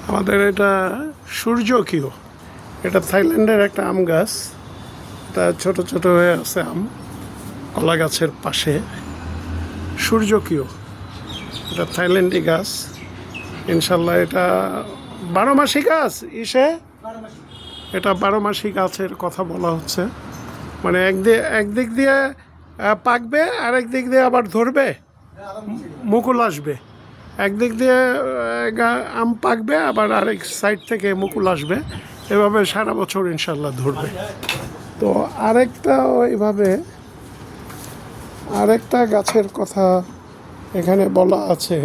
আমাদের এটা সূর্যকিও, এটা থাইল্যান্ডের একটা আম গাছ। এটা ছোট ছোট হয়ে আছে আম কলা গাছের পাশে। সূর্যকিও এটা থাইল্যান্ডি গাছ। ইনশাল্লাহ এটা 12 মাসি গাছ। এটা 12 মাসি গাছের কথা বলা হচ্ছে। মানে একদিক দিয়ে পাকবে, আর একদিক দিয়ে আবার ধরবে, মুকুল আসবে। একদিক দিয়ে আম পাকবে, আবার আরেক সাইড থেকে মুকুল আসবে। এভাবে সারা বছর ইনশাল্লাহ ধরবে। তো আরেকটা গাছের কথা এখানে বলা আছে,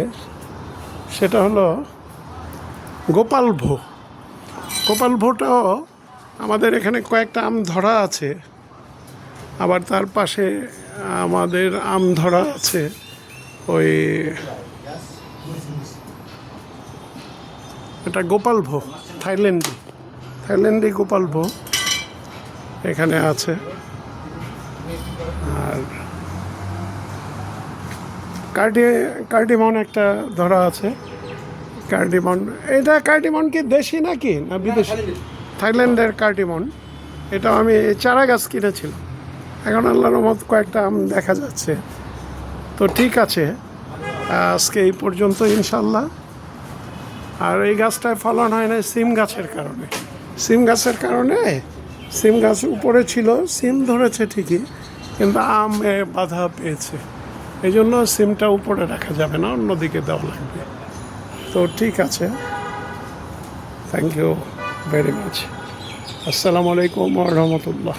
সেটা হলো গোপাল ভো। গোপাল ভোটাও আমাদের এখানে কয়েকটা আম ধরা আছে, আবার তার পাশে আমাদের আম ধরা আছে ওই এটা গোপাল ভো, থাইল্যান্ডি গোপাল ভো এখানে আছে। আর কার্ডিমন একটা ধরা আছে। কার্ডিমন, এটা কার্ডিমন কি দেশি নাকি না বিদেশি? থাইল্যান্ডের কার্ডিমন। এটা আমি চারা গাছ কিনেছিলাম। এখন আল্লাহর রহমত কয়েকটা আম দেখা যাচ্ছে। তো ঠিক আছে, আজকে এই পর্যন্ত ইনশাল্লাহ। আর এই গাছটায় ফলন হয় না সিম গাছের কারণে। সিম গাছ উপরে ছিল, সিম ধরেছে ঠিকই, কিন্তু আমে বাধা পেয়েছে। এই জন্য সিমটা উপরে রাখা যাবে না, অন্যদিকে দেওয়া লাগবে। তো ঠিক আছে, থ্যাংক ইউ ভেরি মাচ। আসসালামু আলাইকুম ওয়া রাহমাতুল্লাহ।